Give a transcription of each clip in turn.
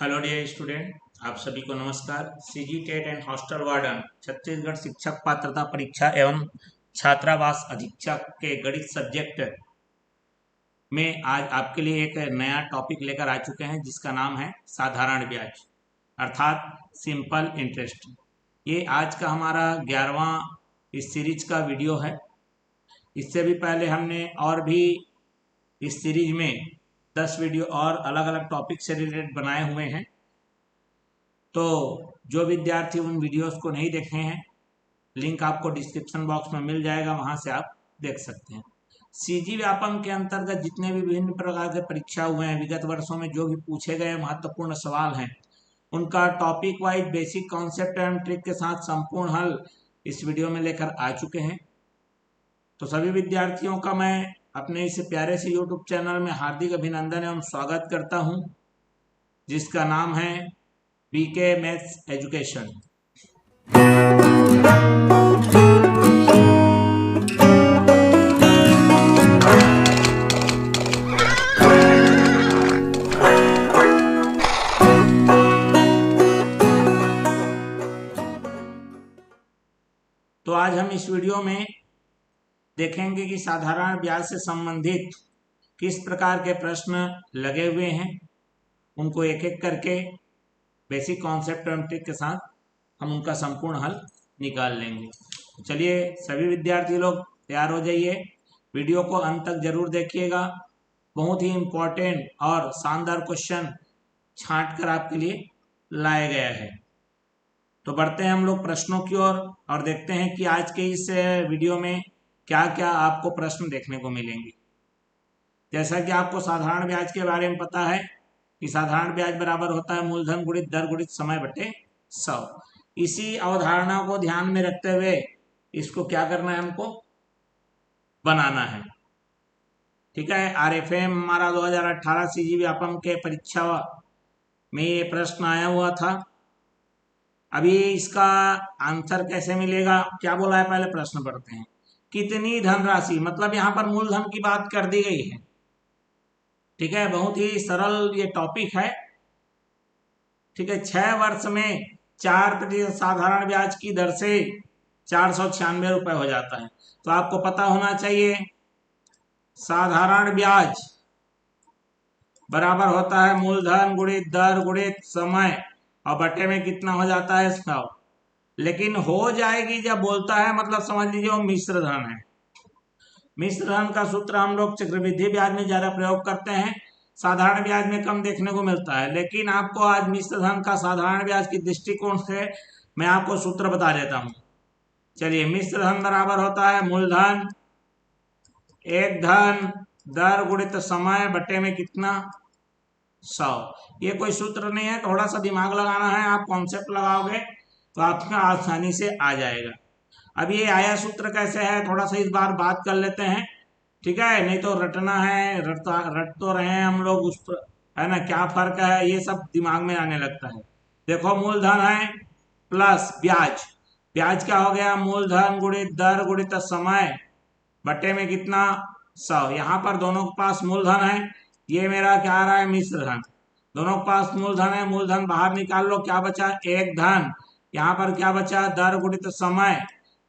Hello dear student, आप सभी को नमस्कार। CG TET and hostel warden Chhattisgarh शिक्षक पात्रता परीक्षा एवं छात्रावास अधीक्षक के गणित सब्जेक्ट में आज आपके लिए एक नया टॉपिक लेकर आ चुके हैं जिसका नाम है साधारण ब्याज अर्थात सिंपल इंटरेस्ट। ये आज का हमारा 11वां इस सीरीज का वीडियो है। इससे भी पहले हमने और भी इस सीरीज में 10 वीडियो और अलग अलग टॉपिक से रिलेटेड बनाए हुए हैं। तो जो विद्यार्थी उन वीडियोस को नहीं देखे हैं, लिंक आपको डिस्क्रिप्शन बॉक्स में मिल जाएगा, वहां से आप देख सकते हैं। सीजी व्यापम के अंतर्गत जितने भी विभिन्न प्रकार के परीक्षा हुए हैं, विगत वर्षों में जो भी पूछे गए महत्वपूर्ण सवाल हैं, उनका topic wise basic concept and trick के साथ संपूर्ण हल इस वीडियो में लेकर आ चुके हैं। तो सभी विद्यार्थियों का मैं अपने इस प्यारे से यूट्यूब चैनल में हार्दिक अभिनंदन एवं स्वागत करता हूं, जिसका नाम है बीके मैथ्स एजुकेशन। तो आज हम इस वीडियो में देखेंगे कि साधारण ब्याज से संबंधित किस प्रकार के प्रश्न लगे हुए हैं, उनको एक एक करके बेसिक कॉन्सेप्ट एंड ट्रिक के साथ हम उनका संपूर्ण हल निकाल लेंगे। तो चलिए सभी विद्यार्थी लोग तैयार हो जाइए, वीडियो को अंत तक जरूर देखिएगा। बहुत ही इम्पोर्टेंट और शानदार क्वेश्चन छांट कर आपके लिए लाया गया है। तो बढ़ते हैं हम लोग प्रश्नों की ओर और देखते हैं कि आज के इस वीडियो में क्या क्या आपको प्रश्न देखने को मिलेंगे। जैसा कि आपको साधारण ब्याज के बारे में पता है कि साधारण ब्याज बराबर होता है मूलधन गुणित दर गुणित समय बटे 100। इसी अवधारणा को ध्यान में रखते हुए इसको क्या करना है, हमको बनाना है। ठीक है, आरएफएम हमारा 2018 सीजी व्यापम के परीक्षा में ये प्रश्न आया हुआ था। अभी इसका आंसर कैसे मिलेगा, क्या बोला है, पहले प्रश्न पढ़ते हैं। कितनी धनराशि, मतलब यहाँ पर मूलधन की बात कर दी गई है। ठीक है, बहुत ही सरल ये टॉपिक है। ठीक है, 6 वर्ष में 4% साधारण ब्याज की दर से 496 रुपए हो जाता है। तो आपको पता होना चाहिए साधारण ब्याज बराबर होता है मूलधन गुणित दर गुणित समय और बटे में कितना हो जाता है 100। लेकिन हो जाएगी जब बोलता है, मतलब समझ लीजिए वो मिश्र धन है। मिश्र धन का सूत्र हम लोग चक्रवृद्धि ब्याज में ज्यादा प्रयोग करते हैं, साधारण ब्याज में कम देखने को मिलता है। लेकिन आपको आज मिश्र धन का साधारण ब्याज की दृष्टिकोण से मैं आपको सूत्र बता देता हूं। चलिए, मिश्र धन बराबर होता है मूलधन एक धन दर गुणित समय बटे में कितना 100। ये कोई सूत्र नहीं है, थोड़ा सा दिमाग लगाना है। आप कॉन्सेप्ट लगाओगे तो आपका आसानी से आ जाएगा। अब ये आया सूत्र कैसे है, थोड़ा सा इस बार बात कर लेते हैं। ठीक है, नहीं तो रटना है, रट तो रहे हैं हम लोग उस पर, है ना, क्या फर्क है ये सब दिमाग में आने लगता है। देखो, मूलधन है प्लस ब्याज। ब्याज क्या हो गया, मूलधन गुणित दर गुणित समय बटे में कितना 100। यहाँ पर दोनों के पास मूलधन है, ये मेरा क्या आ रहा है मिश्र धन। दोनों के पास मूलधन है, मूलधन बाहर निकाल लो, क्या बचा एक धन। यहाँ पर क्या बचा दर गुणित समय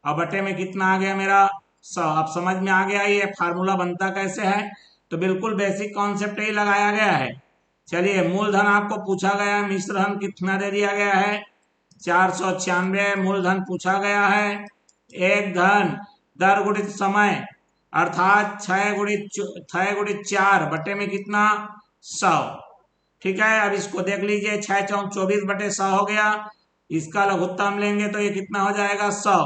और बटे में कितना आ गया मेरा 100। अब समझ में आ गया ये फार्मूला बनता कैसे है। तो बिल्कुल बेसिक कॉन्सेप्ट ही लगाया गया है। चलिए, मूलधन आपको पूछा गया है, मिश्र धन कितना दे दिया गया है 496 मूलधन पूछा गया है। एक धन दर गुणित समय अर्थात 6 गुणित 4 बटे में कितना 100। ठीक है, अब इसको देख लीजिए, 6 चौक 24 बटे 100 हो गया। इसका लघुत्तम लेंगे तो ये कितना हो जाएगा 100।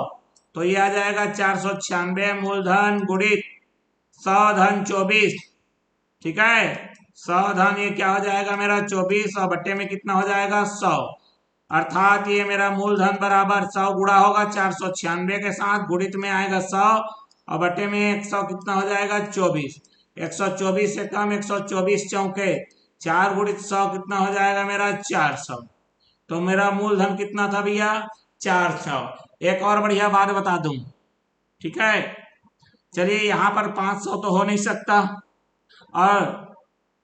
तो ये आ जाएगा 496 मूलधन गुणित 100 धन 24। ठीक है, 100 धन ये क्या हो जाएगा मेरा 24 और बटे में कितना हो जाएगा 100। अर्थात ये मेरा मूलधन बराबर 100 गुणा होगा 496 के साथ, गुणित में आएगा 100 और बटे में 100 कितना हो जाएगा 24। 124 से कम 124 चौके 4 गुणित 100 कितना हो जाएगा मेरा 400। तो मेरा मूलधन कितना था भैया 400। एक और बढ़िया बात बता दूं, ठीक है, चलिए यहाँ पर 500 तो हो नहीं सकता, और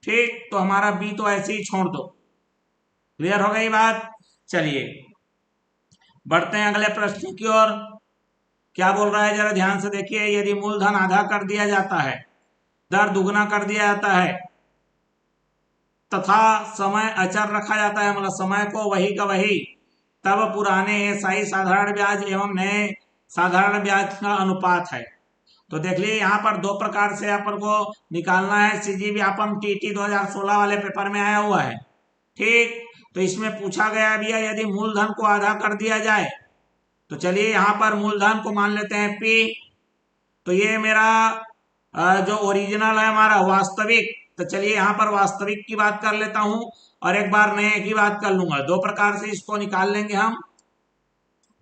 ठीक, तो हमारा बी तो ऐसे ही छोड़ दो। क्लियर हो गई बात। चलिए बढ़ते हैं अगले प्रश्न की ओर। क्या बोल रहा है जरा ध्यान से देखिए। यदि मूलधन आधा कर दिया जाता है, दर दुगना कर दिया जाता है तथा समय अचर रखा जाता है, मतलब समय को वही का वही, तब पुराने एसआई साधारण ब्याज एवं नए साधारण ब्याज का अनुपात है। तो देख लीजिए यहाँ पर दो प्रकार से अपन को निकालना है। सीजीव्यापम टीटी 2016 वाले पेपर में आया हुआ है। ठीक, तो इसमें पूछा गया भैया यदि मूलधन को आधा कर दिया जाए, तो चलिए यहाँ पर मूलधन को मान लेते हैं पी। तो ये मेरा जो ओरिजिनल है हमारा वास्तविक, तो चलिए यहाँ पर वास्तविक की बात कर लेता हूं और एक बार नए की बात कर लूंगा। दो प्रकार से इसको निकाल लेंगे हम।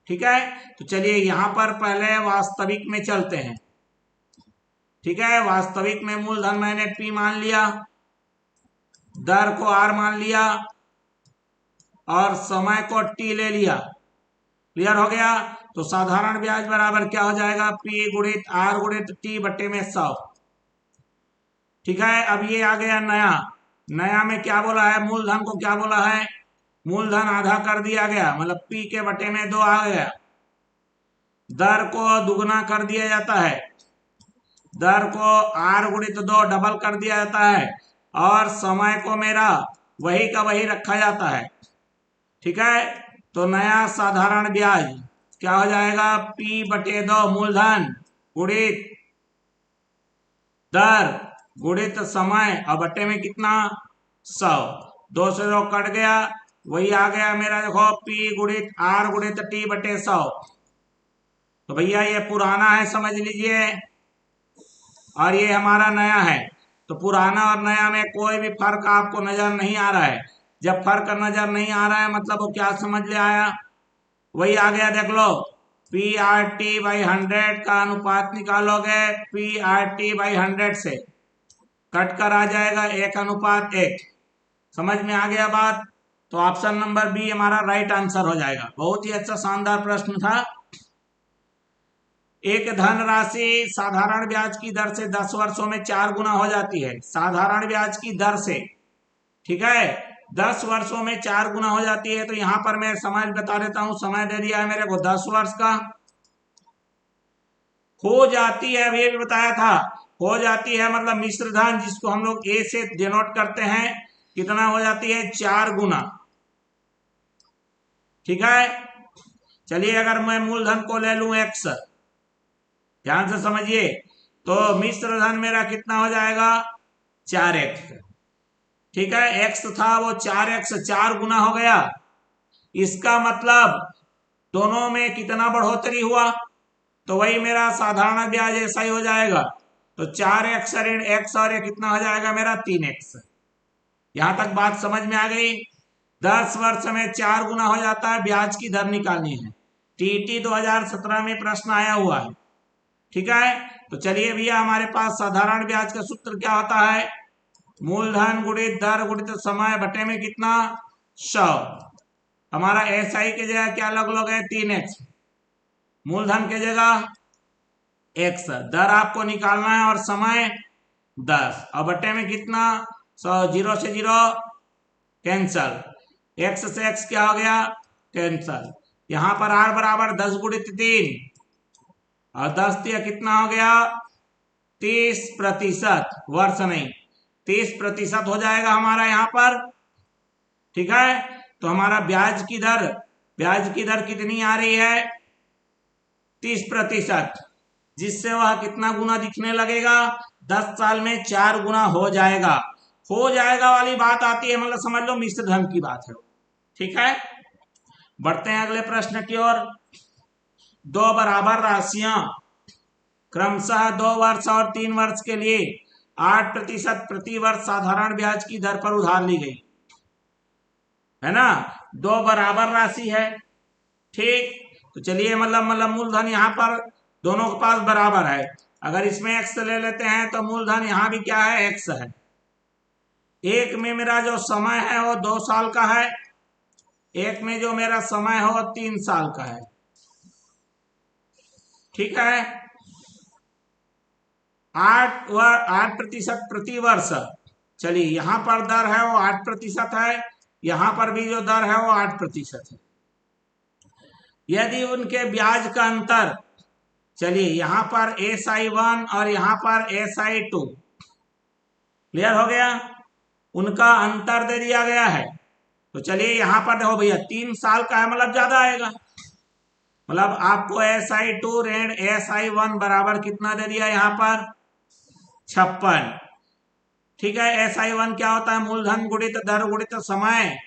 ठीक है, तो चलिए यहाँ पर पहले वास्तविक में चलते हैं। ठीक है, वास्तविक में मूलधन मैंने पी मान लिया, दर को आर मान लिया और समय को टी ले लिया। क्लियर हो गया। तो साधारण ब्याज बराबर क्या हो जाएगा, पी गुणित आर गुणित टी बट्टे में 100। ठीक है, अब ये आ गया नया। नया में क्या बोला है, मूलधन को क्या बोला है, मूलधन आधा कर दिया गया, मतलब पी के बटे में 2 आ गया। दर को दुगना कर दिया जाता है, दर को आर गुणित 2 डबल कर दिया जाता है और समय को मेरा वही का वही रखा जाता है। ठीक है, तो नया साधारण ब्याज क्या हो जाएगा, पी बटे 2 मूलधन गुणित दर गुणित समय और बटे में कितना 100। 2 से 2 कट गया, वही आ गया मेरा देखो पी गुणित आर गुणित टी बटे 100। तो भैया ये पुराना है समझ लीजिए और ये हमारा नया है। तो पुराना और नया में कोई भी फर्क आपको नजर नहीं आ रहा है। जब फर्क नजर नहीं आ रहा है मतलब वो क्या समझ ले आया, वही आ गया देख लो, पी आर टी बाई 100 का अनुपात निकालोगे पी आर टी बाई 100 से कट कर आ जाएगा 1:1। समझ में आ गया बात। तो ऑप्शन नंबर बी हमारा राइट आंसर हो जाएगा। बहुत ही अच्छा शानदार प्रश्न था। एक धनराशि साधारण ब्याज की दर से 10 वर्षों में 4 गुना हो जाती है, साधारण ब्याज की दर से। ठीक है, 10 वर्षों में 4 गुना हो जाती है। तो यहां पर मैं समय बता देता हूं, समय दे दिया है मेरे को 10 वर्ष का। हो जाती है, अभी भी बताया था, हो जाती है मतलब मिश्र धन जिसको हम लोग ए से डिनोट करते हैं, कितना हो जाती है 4 गुना। ठीक है, चलिए अगर मैं मूलधन को ले लूं एक्स, ध्यान से समझिए, तो मिश्र धन मेरा कितना हो जाएगा 4x। ठीक है, x था वो 4x 4 गुना हो गया। इसका मतलब दोनों में कितना बढ़ोतरी हुआ, तो वही मेरा साधारण ब्याज ऐसा ही हो जाएगा। तो 4x ऋण x और ये कितना हो जाएगा मेरा 3x। यहां तक बात समझ में आ गई। 10 वर्ष में 4 गुना हो जाता है, ब्याज की दर निकालनी है। टीटी 2017 में प्रश्न आया हुआ है। ठीक है, तो चलिए भैया हमारे पास साधारण ब्याज का सूत्र क्या होता है, मूलधन गुणित दर गुणित समय बटे में कितना 100। हमारा एसआई की जगह क्या लग लोगे 3x, मूलधन के जगह x, दर आपको निकालना है और समय 10 और बटे में कितना 100। 0 से 0 कैंसल, x से x क्या हो गया कैंसल। यहां पर r बराबर 10 गुणित 3 और 10 दिया कितना हो गया 30%, वर्ष नहीं 30% हो जाएगा हमारा यहाँ पर। ठीक है, तो हमारा ब्याज की दर कितनी आ रही है 30%, जिससे वह कितना गुना दिखने लगेगा 10 साल में 4 गुना हो जाएगा। हो जाएगा वाली बात आती है मतलब समझ लो मिश्र धन की बात है। ठीक है, बढ़ते हैं अगले प्रश्न की ओर। दो बराबर राशियां क्रमशः 2 वर्ष और 3 वर्ष के लिए 8% प्रति वर्ष साधारण ब्याज की दर पर उधार ली गई है ना। दो बराबर राशि है। ठीक, तो चलिए मतलब मूलधन यहाँ पर दोनों के पास बराबर है। अगर इसमें x ले लेते हैं तो मूलधन यहाँ भी क्या है x है। एक में मेरा जो समय है वो 2 साल का है, एक में जो मेरा समय है वो 3 साल का है। ठीक है, 8% प्रति वर्ष। चलिए यहां पर दर है वो 8% है, यहां पर भी जो दर है वो 8% है। यदि उनके ब्याज का अंतर, चलिए यहां पर SI1 और यहां पर SI2 क्लियर हो गया, उनका अंतर दे दिया गया है। तो चलिए यहां पर देखो भैया 3 साल का है, मतलब ज्यादा आएगा, मतलब आपको SI2 ऋण SI1 बराबर कितना दे दिया यहां पर 56। ठीक है, SI1 क्या होता है, मूलधन गुणित दर गुणित समय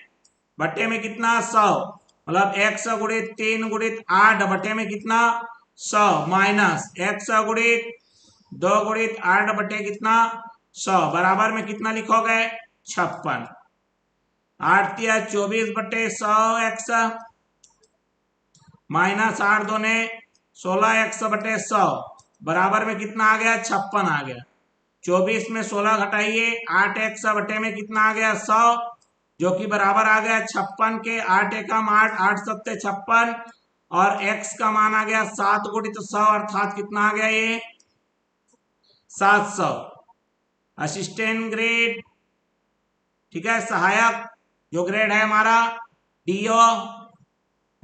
बट्टे में कितना 100, मतलब 100 गुणित 3 गुणित 8 बट्टे में कितना 100 माइनस 100 गुणित 2 गुणित 8 बट्टे कितना 100 बराबर में कितना लिखोगे 56। 8 या 24 बट्टे 100 एक्स माइनस 8 दूने 16 एक्स बटे 100 बराबर में कितना आ गया 56 आ गया। 24 में 16 घटाइए 8 एक्स बटे में कितना आ गया 100, जो कि बराबर आ गया 56 के। 8 एकम 8, 8 सत्ते 56 और x का मान आ गया 7 गुणित 100 अर्थात कितना आ गया ये 700। असिस्टेंट ग्रेड, ठीक है, सहायक जो ग्रेड है हमारा डीओ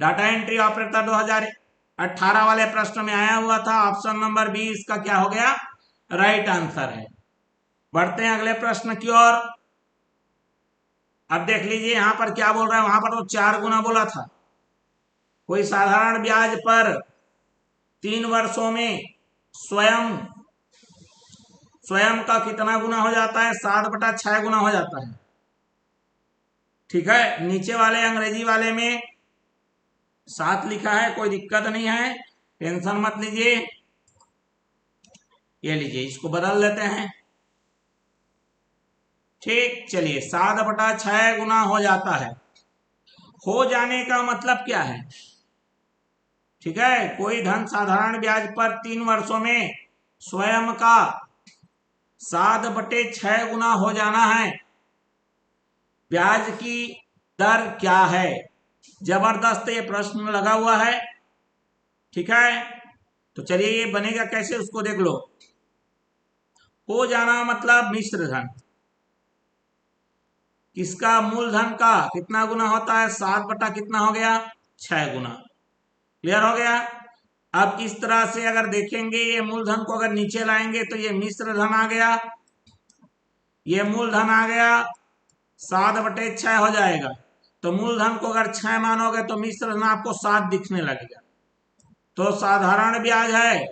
डाटा एंट्री ऑपरेटर 2018 वाले प्रश्न में आया हुआ था। ऑप्शन नंबर 20 इसका क्या हो गया राइट आंसर है। बढ़ते हैं अगले प्रश्न की ओर। अब देख लीजिए यहां पर क्या बोल रहा है, वहां पर तो 4 गुना बोला था। कोई साधारण ब्याज पर 3 वर्षों में स्वयं का कितना गुना हो जाता है 7/6 गुना हो जाता है। ठीक है, नीचे वाले अंग्रेजी वाले में 7 लिखा है, कोई दिक्कत नहीं है, टेंशन मत लीजिए। ये लीजिए इसको बदल लेते हैं। ठीक, चलिए 7/6 गुना हो जाता है। हो जाने का मतलब क्या है, ठीक है, कोई धन साधारण ब्याज पर 3 वर्षों में स्वयं का 7/6 गुना हो जाना है। ब्याज की दर क्या है, जबरदस्त ये प्रश्न लगा हुआ है। ठीक है, तो चलिए ये बनेगा कैसे उसको देख लो। हो जाना मतलब मिश्र धन, किसका मूलधन का कितना गुना होता है 7 बटा कितना हो गया 6 गुना। क्लियर हो गया। अब इस तरह से अगर देखेंगे ये मूलधन को अगर नीचे लाएंगे तो ये मिश्र धन आ गया, ये मूलधन आ गया 7/6 हो जाएगा। तो मूलधन को अगर 6 मानोगे तो मिश्र धन आपको 7 दिखने लगेगा। तो साधारण ब्याज है,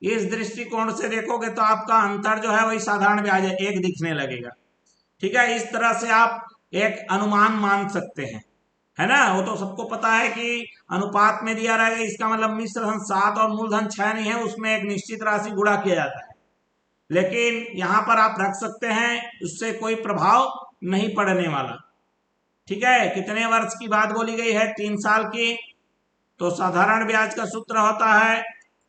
इस दृष्टिकोण से देखोगे तो आपका अंतर जो है वही साधारण ब्याज है, 1 दिखने लगेगा। ठीक है, इस तरह से आप एक अनुमान मान सकते हैं, है ना। वो तो सबको पता है कि अनुपात में दिया रहेगा, इसका मतलब मिश्र धन 7 और मूलधन 6 नहीं है, उसमें एक निश्चित राशि गुणा किया जाता है। लेकिन यहां पर आप रख सकते हैं, उससे कोई प्रभाव नहीं पड़ने वाला। ठीक है, कितने वर्ष की बात बोली गई है 3 साल की। तो साधारण ब्याज का सूत्र होता है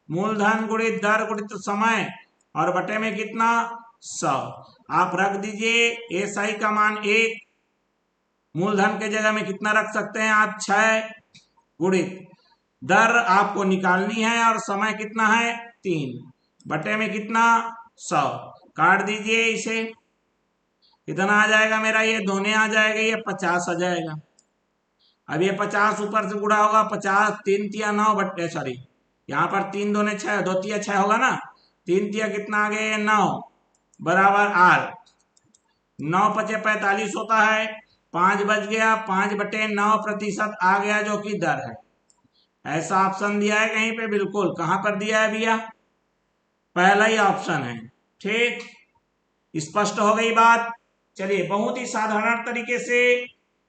मूलधन गुणित दर गुणित समय और बटे में कितना 100। आप रख दीजिए एसआई का मान 1, मूलधन के जगह में कितना रख सकते हैं आप 6 गुणित दर आपको निकालनी है और समय कितना है 3 बटे में कितना 100। काट दीजिए इसे, कितना आ जाएगा मेरा, ये दोने आ जाएगा, ये 50 आ जाएगा। अब ये 50 ऊपर से गुणा होगा 50, 3 तिया 9 बटे सॉरी यहाँ पर 3 दूने 6, 2 तिया 6 होगा ना, 3 तिया कितना आ गया 9 बराबर आर, 9 पचे 45 होता है, 5 बच गया, 5/9% आ गया जो कि दर है। ऐसा ऑप्शन दिया है कहीं पे, बिल्कुल कहां पर दिया है भैया, पहला ही ऑप्शन है। ठीक, स्पष्ट हो गई बात। चलिए बहुत ही साधारण तरीके से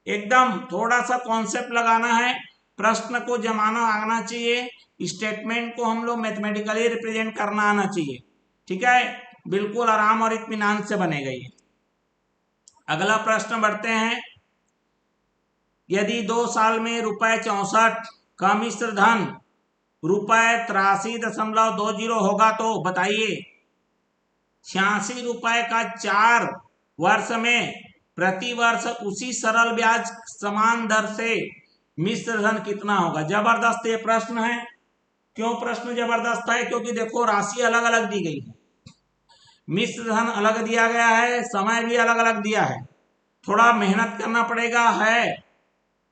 एकदम थोड़ा सा कॉन्सेप्ट लगाना है, प्रश्न को जमाना आना चाहिए, स्टेटमेंट को हम लोग मैथमेटिकली रिप्रेजेंट करना आना चाहिए। ठीक है, बिल्कुल आराम और इत्मीनान से बनेगा ये। अगला प्रश्न बढ़ते हैं। यदि 2 साल में ₹64 का मिश्र धन ₹83.20 होगा तो बताइए 86 रुपए का 4 वर्ष में प्रति वर्ष उसी सरल ब्याज समान दर से मिश्र धन कितना होगा। जबरदस्त ये प्रश्न है। क्यों प्रश्न जबरदस्त है, क्योंकि देखो राशि अलग अलग दी गई है, मिश्र धन अलग दिया गया है, समय भी अलग अलग दिया है। थोड़ा मेहनत करना पड़ेगा है,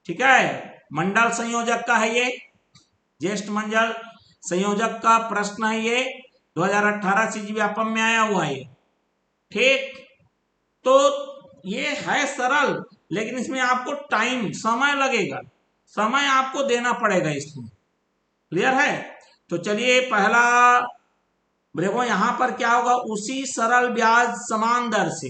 ठीक है। मंडल संयोजक का है ये, ज्येष्ठ मंडल संयोजक का प्रश्न है ये, 2018 सीजी व्यापम में आया हुआ है, ठीक। तो ये है सरल, लेकिन इसमें आपको टाइम समय लगेगा, समय आपको देना पड़ेगा इसमें, क्लियर है। तो चलिए पहला देखो, यहां पर क्या होगा, उसी सरल ब्याज समान दर से,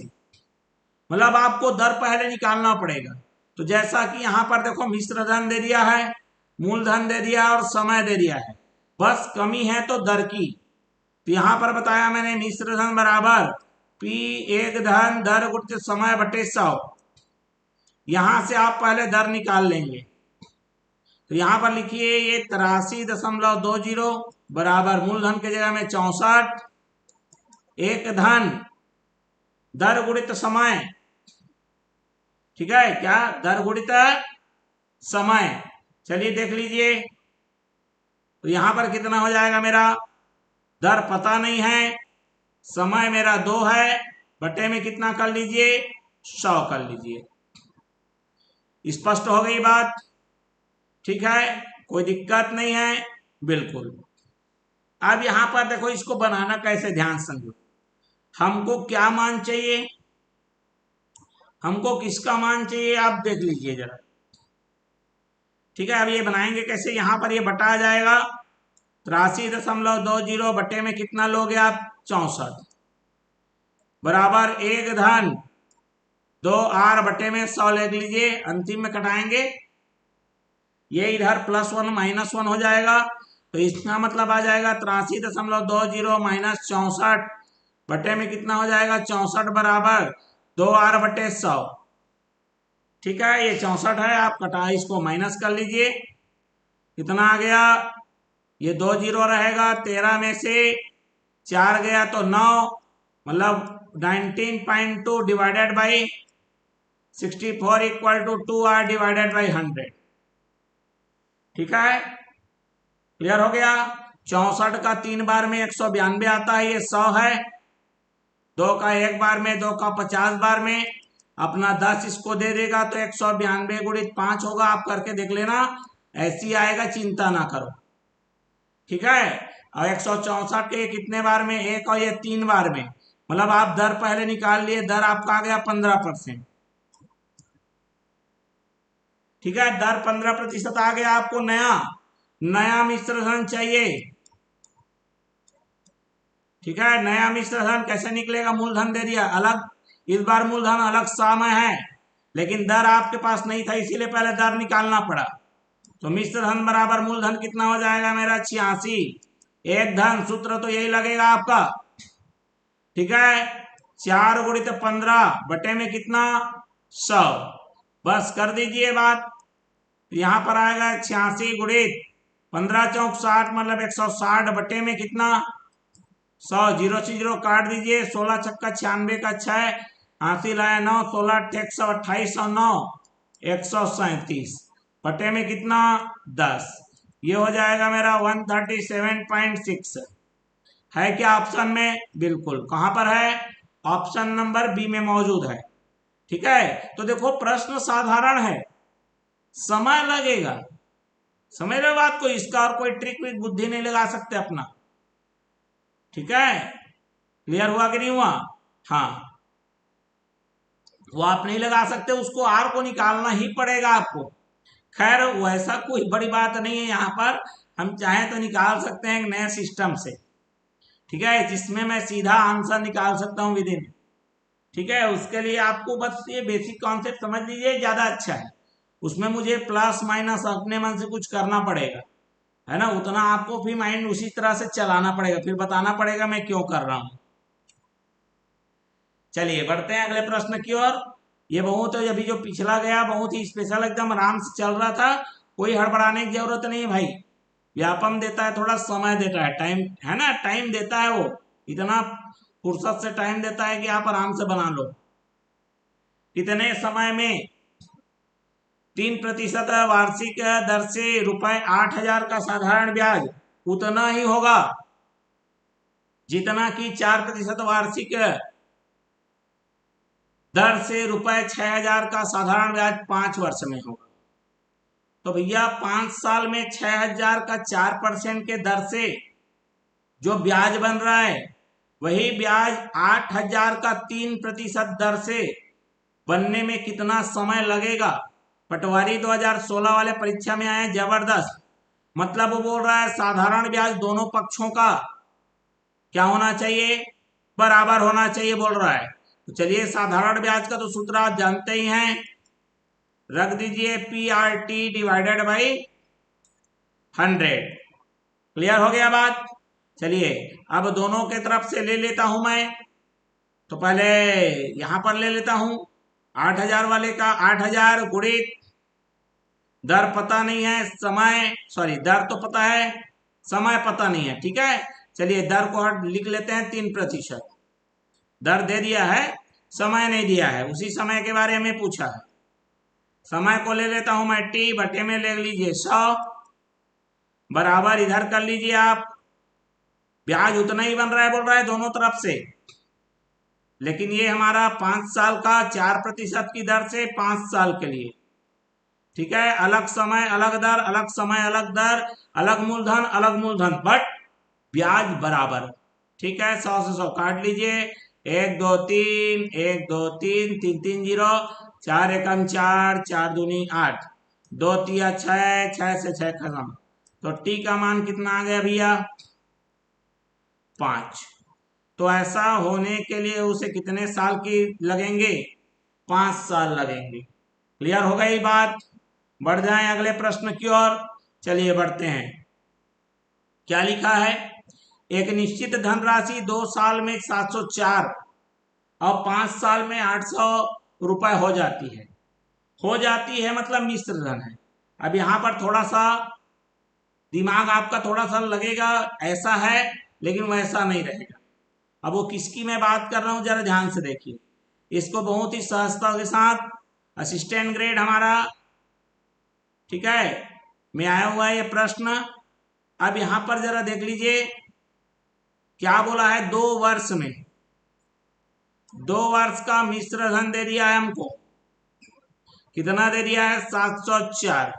मतलब आपको दर पहले निकालना पड़ेगा। तो जैसा कि यहां पर देखो मिश्र धन दे दिया है, मूलधन दे दिया है और समय दे दिया है, बस कमी है तो दर की। तो यहां पर बताया मैंने मिश्र धन बराबर पी एक धन दर गुणित समय बटे 100। यहां से आप पहले दर निकाल लेंगे, तो यहां पर लिखिए ये 83.20 बराबर मूलधन के जगह में 64, एक धन दर गुणित समय, ठीक है, क्या दर गुणित समय। चलिए देख लीजिए, तो यहां पर कितना हो जाएगा मेरा, दर पता नहीं है, समय मेरा 2 है, बटे में कितना कर लीजिए 100 कर लीजिए। स्पष्ट हो गई बात, ठीक है, कोई दिक्कत नहीं है, बिल्कुल। अब यहां पर देखो इसको बनाना कैसे, ध्यान समझो। हमको क्या मान चाहिए, हमको किसका मान चाहिए, आप देख लीजिए जरा, ठीक है। अब ये बनाएंगे कैसे, यहां पर ये बटा जाएगा 83.20 बटे में कितना लोगे आप 64 बराबर एक धन 2r बटे में 100 ले लीजिए, अंतिम में कटाएंगे, ये इधर +1 -1 हो जाएगा, तो इसका मतलब आ जाएगा 83.20 माइनस 64 बटे में कितना हो जाएगा 64 बराबर 2r बटे 100, ठीक है। ये 64 है, आप कटा इसको माइनस कर लीजिए, कितना आ गया, ये 2 जीरो रहेगा, 13 में से 4 गया तो 9, मतलब 19.2 divided by 64 equal to 2r divided by 100, ठीक है, क्लियर हो गया। 64 का 3 बार में 192 आता है, ये 100 है, 2 का 1 बार में, 2 का 50 बार में, अपना 10 इसको दे देगा तो 192 गुणित 5 होगा, आप करके देख लेना, ऐसी आएगा, चिंता ना करो, ठीक है। और 164 के कितने बार में, एक, और ये 3 बार में, मतलब आप दर पहले निकाल लिए, दर आपका आ गया 15%, ठीक है, दर 15% आ गया आपको, नया नया मिश्र धन चाहिए, ठीक है। नया मिश्र धन कैसे निकलेगा, मूलधन दे दिया अलग, इस बार मूलधन अलग समय है, लेकिन दर आपके पास नहीं था, इसीलिए पहले दर निकालना पड़ा। तो मिश्र धन बराबर मूलधन कितना हो जाएगा मेरा 86, एक धन सूत्र तो यही लगेगा आपका, ठीक है, 4 गुणित 15 बटे में कितना 100, बस कर दीजिए बात। यहां पर आएगा 86 गुणित 15 चौक 60, मतलब 160 बटे में कितना 100, 0 से 0 काट दीजिए, 16 छक्का 96 का 6, हासिल आया 9, 16 128 और 9 137 बटे में कितना 10, ये हो जाएगा मेरा 137.6, है क्या ऑप्शन में, बिल्कुल, कहां पर है, ऑप्शन नंबर बी में मौजूद है, ठीक है। तो देखो प्रश्न साधारण है, समय लगेगा, समझ रहे बात को, इसका और कोई ट्रिक विक बुद्धि नहीं लगा सकते अपना, ठीक है, क्लियर हुआ कि नहीं हुआ, हाँ, वो आप नहीं लगा सकते, उसको आर को निकालना ही पड़ेगा आपको। खैर वैसा कोई बड़ी बात नहीं है, यहाँ पर हम चाहें तो निकाल सकते हैं एक नए सिस्टम से, ठीक है, जिसमें मैं सीधा आंसर निकाल सकता हूँ विदिन, ठीक है। उसके लिए आपको बस ये बेसिक कॉन्सेप्ट समझ लीजिए, ज्यादा अच्छा है, उसमें मुझे प्लस माइनस अपने मन से कुछ करना पड़ेगा, है ना, उतना आपको फिर माइंड उसी तरह से चलाना पड़ेगा, फिर बताना पड़ेगा मैं क्यों कर रहा हूं। चलिए बढ़ते हैं अगले प्रश्न की ओर। ये बहुत अभी जो पिछला गया बहुत ही स्पेशल, एकदम आराम से चल रहा था, कोई हड़बड़ाने की जरूरत नहीं है भाई, व्यापम देता है, थोड़ा समय देता है, टाइम है ना, टाइम देता है, वो इतना फुर्सत से टाइम देता है कि आप आराम से बना लो। कितने समय में 3% वार्षिक दर से ₹8,000 का साधारण ब्याज उतना ही होगा जितना कि 4% वार्षिक दर से रुपए 6,000 का साधारण ब्याज 5 वर्ष में होगा। तो भैया 5 साल में 6,000 का 4% के दर से जो ब्याज बन रहा है वही ब्याज 8,000 का 3% दर से बनने में कितना समय लगेगा। पटवारी 2016 वाले परीक्षा में आए जबरदस्त। मतलब वो बोल रहा है साधारण ब्याज दोनों पक्षों का क्या होना चाहिए, बराबर होना चाहिए बोल रहा है। तो चलिए साधारण ब्याज का तो सूत्र आप जानते ही हैं, रख दीजिए PRT डिवाइडेड बाई 100। क्लियर हो गया बात। चलिए अब दोनों के तरफ से ले लेता हूं मैं। तो पहले यहां पर ले लेता हूं 8,000 वाले का 8,000 गुणित दर पता नहीं है, समय सॉरी दर तो पता है, समय पता नहीं है। ठीक है चलिए दर को लिख लेते हैं 3%। दर दे दिया है, समय नहीं दिया है। उसी समय के बारे में पूछा है। समय को ले लेता हूं मैं T बटे में ले लीजिए 100 बराबर इधर कर लीजिए आप। ब्याज उतना ही बन रहा है बोल रहा है दोनों तरफ से, लेकिन ये हमारा 5 साल का 4% की दर से 5 साल के लिए। ठीक है अलग समय अलग दर, अलग समय अलग दर, अलग मूलधन बट ब्याज बराबर। ठीक है 100 से 100 काट लीजिए। 1 2 3 1 2 3 3 3 0 4 एकम 4 4 दूनी 8 2 तिया 6 6 से 6 खत्म। तो टी का मान कितना आ गया भैया 5। तो ऐसा होने के लिए उसे कितने साल की लगेंगे 5 साल लगेंगे। क्लियर हो गई बात। बढ़ जाएं अगले प्रश्न की ओर। चलिए बढ़ते हैं। क्या लिखा है, एक निश्चित धनराशि 2 साल में 704 और 5 साल में 800 रुपए हो जाती है। हो जाती है मतलब मिश्र धन है। अब यहां पर थोड़ा सा दिमाग आपका थोड़ा सा लगेगा ऐसा है, लेकिन वैसा नहीं रहेगा। अब वो किसकी मैं बात कर रहा हूं जरा ध्यान से देखिए। इसको बहुत ही सहजता के साथ असिस्टेंट ग्रेड हमारा ठीक है में आया हुआ है ये प्रश्न। अब यहां पर जरा देख लीजिए क्या बोला है, 2 वर्ष में 2 वर्ष का मिश्र धन दे दिया है हमको। कितना दे दिया है 704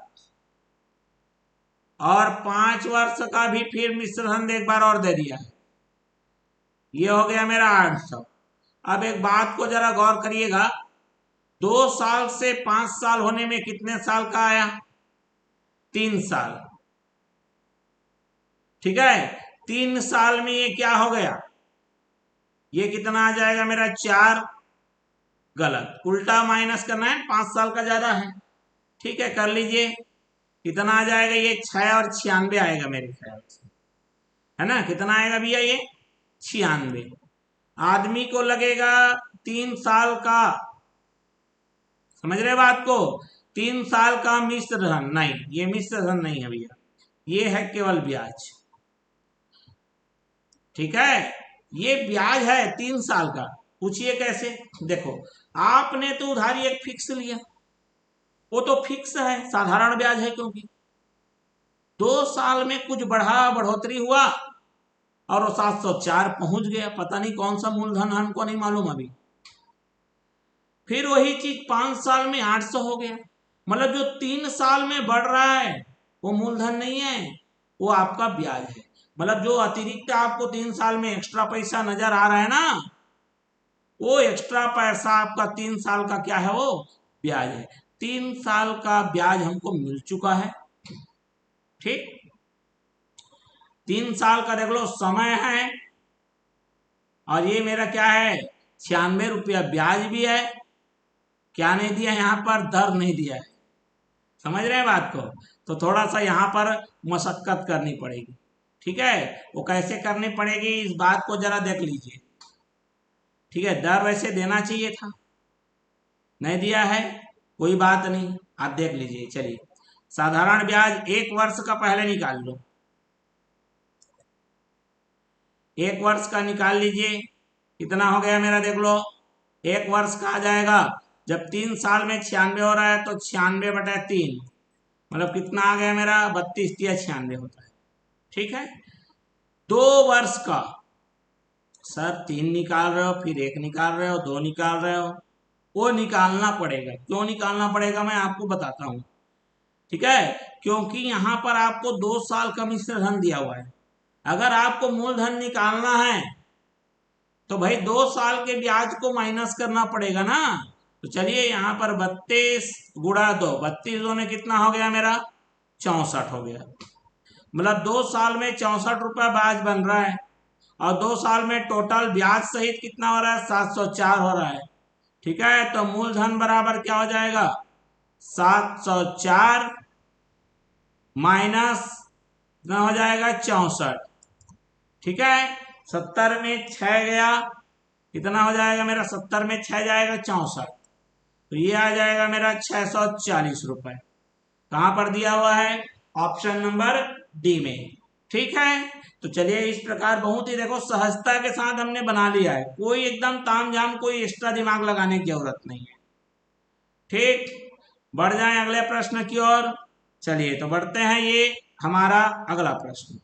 और 5 वर्ष का भी फिर मिश्र धन एक बार और दे दिया है। ये हो गया मेरा 800। अब एक बात को जरा गौर करिएगा, 2 साल से 5 साल होने में कितने साल का आया 3 साल। ठीक है 3 साल में ये क्या हो गया, ये कितना आ जाएगा मेरा 4। गलत, उल्टा माइनस करना है, 5 साल का ज्यादा है। ठीक है कर लीजिए कितना आ जाएगा, ये 6 और 96 आएगा मेरे ख्याल से, है ना। कितना आएगा भैया ये 96। आदमी को लगेगा 3 साल का, समझ रहे बात को, 3 साल का मिश्र धन। नहीं ये मिश्र धन नहीं है भैया, ये है केवल ब्याज। ठीक है ये ब्याज है 3 साल का। पूछिए कैसे, देखो आपने तो उधारी एक फिक्स लिया, वो तो फिक्स है साधारण ब्याज है, क्योंकि 2 साल में कुछ बढ़ोतरी हुआ और वो 704 पहुंच गया। पता नहीं कौन सा मूलधन हमको नहीं मालूम अभी। फिर वही चीज 5 साल में 800 हो गया। मतलब जो 3 साल में बढ़ रहा है वो मूलधन नहीं है, वो आपका ब्याज है। मतलब जो अतिरिक्त आपको 3 साल में एक्स्ट्रा पैसा नजर आ रहा है ना, वो एक्स्ट्रा पैसा आपका 3 साल का क्या है, वो ब्याज है। 3 साल का ब्याज हमको मिल चुका है। ठीक 3 साल का देख लो समय है, और ये मेरा क्या है 96 रुपया ब्याज भी है। क्या नहीं दिया यहां पर, दर नहीं दिया है। समझ रहे हैं बात को। तो थोड़ा सा यहां पर मशक्कत करनी पड़ेगी। ठीक है वो कैसे करनी पड़ेगी इस बात को जरा देख लीजिए। ठीक है दर वैसे देना चाहिए था, नहीं दिया है, कोई बात नहीं, आप देख लीजिए। चलिए साधारण ब्याज 1 वर्ष का पहले निकाल लो, 1 वर्ष का निकाल लीजिए। कितना हो गया मेरा देख लो, 1 वर्ष का आ जाएगा, जब 3 साल में 96 हो रहा है तो 96 बटा 3, मतलब कितना आ गया मेरा 32 या 96 होता है। ठीक है 2 वर्ष का, सर 3 निकाल रहे हो फिर 1 निकाल रहे हो 2 निकाल रहे हो, वो निकालना पड़ेगा। क्यों निकालना पड़ेगा मैं आपको बताता हूं। ठीक है, क्योंकि यहां पर आपको 2 साल का मिश्र धन दिया हुआ है। अगर आपको मूलधन निकालना है तो भाई 2 साल के ब्याज को माइनस करना पड़ेगा ना। तो चलिए यहाँ पर 32 गुणा 2, 32 में कितना हो गया मेरा 64 हो गया। मतलब 2 साल में 64 रुपया ब्याज बन रहा है और 2 साल में टोटल ब्याज सहित कितना हो रहा है 704 हो रहा है। ठीक है, तो मूलधन बराबर क्या हो जाएगा 704 माइनस कितना हो जाएगा 64। ठीक है, 70 में 6 गया, कितना हो जाएगा मेरा 70 में 6 जाएगा 64। तो ये आ जाएगा मेरा 640 रुपए। कहां पर दिया हुआ है ऑप्शन नंबर डी में। ठीक है, तो चलिए इस प्रकार बहुत ही देखो सहजता के साथ हमने बना लिया है, कोई एकदम तामझाम कोई एक्स्ट्रा दिमाग लगाने की जरूरत नहीं है। ठीक, बढ़ जाए अगले प्रश्न की ओर। चलिए तो बढ़ते हैं, ये हमारा अगला प्रश्न।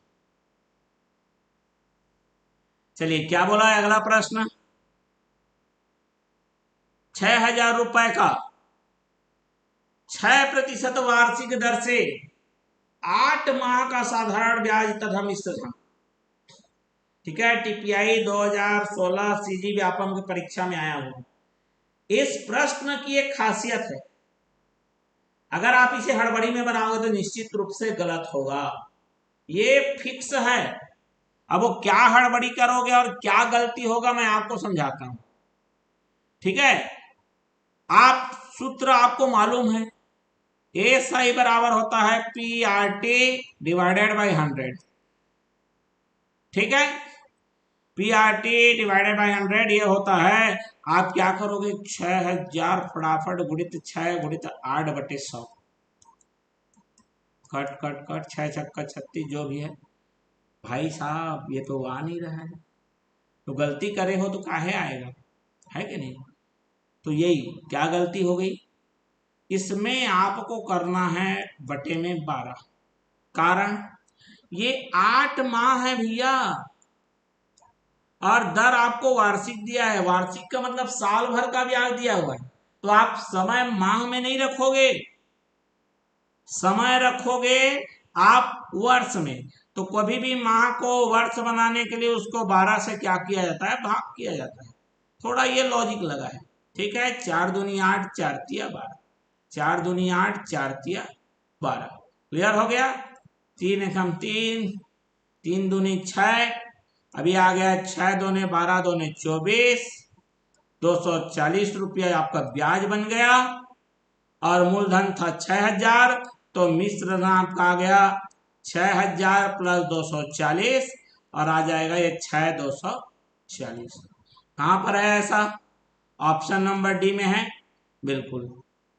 चलिए क्या बोला है अगला प्रश्न। 6,000 रुपए का 6% वार्षिक दर से 8 माह का साधारण ब्याज तथा मिश्र धन। ठीक है, टीपीआई 2016 सीजी व्यापम की परीक्षा में आया हुआ। इस प्रश्न की एक खासियत है, अगर आप इसे हड़बड़ी में बनाओगे तो निश्चित रूप से गलत होगा, ये फिक्स है। अब वो क्या हड़बड़ी करोगे और क्या गलती होगा मैं आपको समझाता हूं। ठीक है, आप सूत्र आपको मालूम है, ए सही बराबर होता है P R T divided by 100। ठीक है, P R T divided by 100 ये होता है। आप क्या करोगे 6,000 फटाफट गुणित 6 गुणित 8/100, कट कट कट 6 छक्का 36 जो भी है। भाई साहब ये तो आ नहीं रहा है, तो गलती करे हो तो काहे आएगा, है कि नहीं। तो यही क्या गलती हो गई, इसमें आपको करना है बटे में 12। कारण ये 8 माह है भैया, और दर आपको वार्षिक दिया है। वार्षिक का मतलब साल भर का ब्याज दिया हुआ है। तो आप समय माह में नहीं रखोगे, समय रखोगे आप वर्ष में। तो कभी भी माह को वर्ष बनाने के लिए उसको 12 से क्या किया जाता है भाग किया जाता है। थोड़ा ये लॉजिक लगा है। ठीक है, 4 दूनी 8 4 तिया 12, 4 दूनी 8 4 तिया 12। क्लियर हो गया। 3 एकम 3, 3 दूनी 6, अभी आ गया 6 दूने 12 दूने 24, 240 रुपया आपका ब्याज बन गया और मूलधन था 6,000। तो मिश्र धन आपका आ गया 6,000 प्लस 240 और आ जाएगा ये 6,240। कहां पर है ऐसा, ऑप्शन नंबर डी में है बिल्कुल।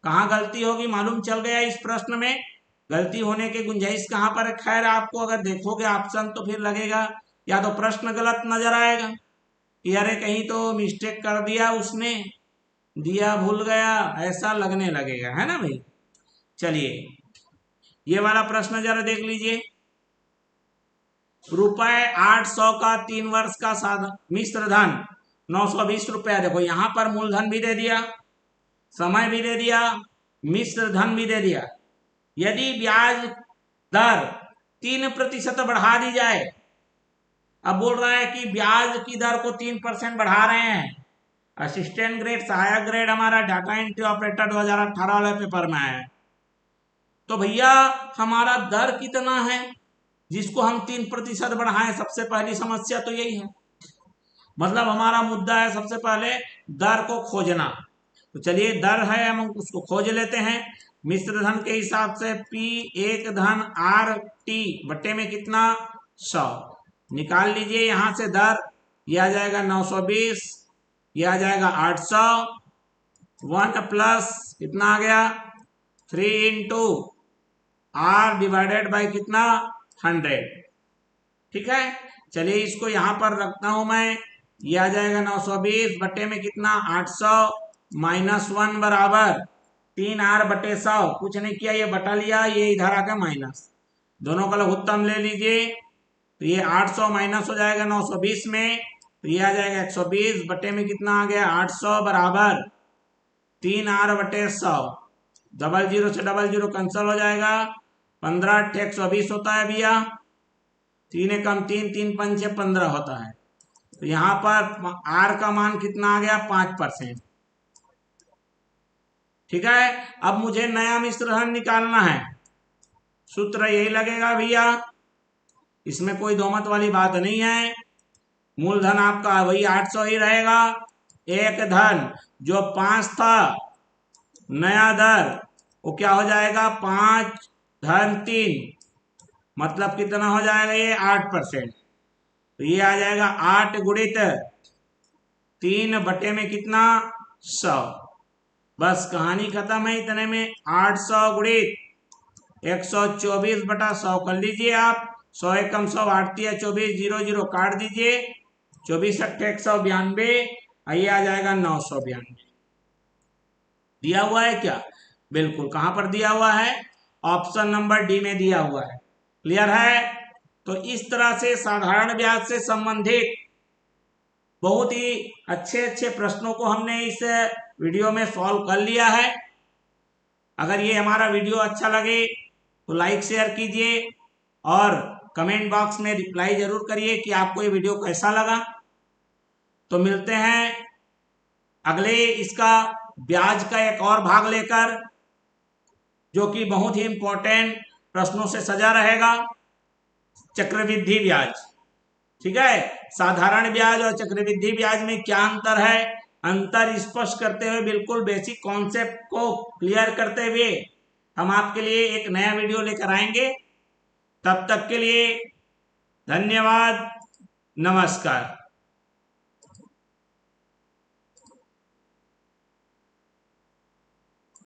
कहां गलती होगी मालूम चल गया, इस प्रश्न में गलती होने की गुंजाइश कहां पर है। खैर आपको अगर देखोगे ऑप्शन तो फिर लगेगा या तो प्रश्न गलत नजर आएगा कि अरे कहीं तो मिस्टेक कर दिया उसने, दिया भूल गया, ऐसा लगने लगेगा, है ना भाई। चलिए ये वाला प्रश्न जरा देख लीजिए। रुपए 800 का 3 वर्ष का साधन मिश्र धन 920 रुपया। देखो यहां पर मूलधन भी दे दिया, समय भी दे दिया, मिश्र धन भी दे दिया। यदि ब्याज दर 3% बढ़ा दी जाए, अब बोल रहा है कि ब्याज की दर को 3% बढ़ा रहे हैं। असिस्टेंट ग्रेड सहायक ग्रेड हमारा डाटा एंट्री ऑपरेटर 2018 वाले पेपर में आया है। तो भैया हमारा दर कितना है जिसको हम 3% बढ़ाएं, सबसे पहली समस्या तो यही है। मतलब हमारा मुद्दा है सबसे पहले दर को खोजना। तो चलिए दर है, हम उसको खोज लेते हैं। मिश्र धन के हिसाब से पी एक धन आर टी बट्टे में कितना 100 निकाल लीजिए। यहां से दर ये आ जाएगा 920, ये आ जाएगा 800, 1 प्लस कितना आ गया 3 इंटू आर डिवाइडेड बाई कितना 100। ठीक है, चलिए इसको यहां पर रखता हूं मैं। ये आ जाएगा 920 बटे में कितना 800 माइनस 1 बराबर 3R/100। कुछ नहीं किया, ये बटा लिया, ये इधर आकर माइनस, दोनों का लघुत्तम ले लीजिए। तो ये 800 माइनस हो जाएगा 920 में, तो ये आ जाएगा 120 बटे में कितना आ गया 800 बराबर 3r/100, डबल जीरो से डबल जीरो कैंसिल हो जाएगा, 15×8=120 होता है भैया, 3 एकम 3, 3 पंचे 15 होता है। तो यहाँ पर r का मान कितना आ गया, 5%। ठीक है, अब मुझे नया मिश्रण निकालना है। सूत्र यही लगेगा भैया, इसमें कोई दो मत वाली बात नहीं है। मूलधन आपका वही 800 ही रहेगा। एक धन जो 5 था, नया दर वो क्या हो जाएगा, 5 धन 3, मतलब कितना हो जाएगा ये 8%। तो ये आ जाएगा 8 गुणित 3 बटे में कितना, 100। बस कहानी खत्म है इतने में। 800 गुणित 124/100 कर लीजिए आप। 100 एकम 100, 8 या 24, 0 0 काट दीजिए, 24×8=192, ये आ जाएगा 992। दिया हुआ है क्या, बिल्कुल। कहां पर दिया हुआ है, ऑप्शन नंबर डी में दिया हुआ है। क्लियर है। तो इस तरह से साधारण ब्याज से संबंधित बहुत ही अच्छे अच्छे प्रश्नों को हमने इस वीडियो में सॉल्व कर लिया है। अगर ये हमारा वीडियो अच्छा लगे तो लाइक शेयर कीजिए और कमेंट बॉक्स में रिप्लाई जरूर करिए कि आपको ये वीडियो कैसा लगा। तो मिलते हैं अगले इसका ब्याज का एक और भाग लेकर, जो कि बहुत ही इंपॉर्टेंट प्रश्नों से सजा रहेगा, चक्रवृद्धि ब्याज। ठीक है, साधारण ब्याज और चक्रवृद्धि ब्याज में क्या अंतर है, अंतर स्पष्ट करते हुए, बिल्कुल बेसिक कॉन्सेप्ट को क्लियर करते हुए हम आपके लिए एक नया वीडियो लेकर आएंगे। तब तक के लिए धन्यवाद, नमस्कार।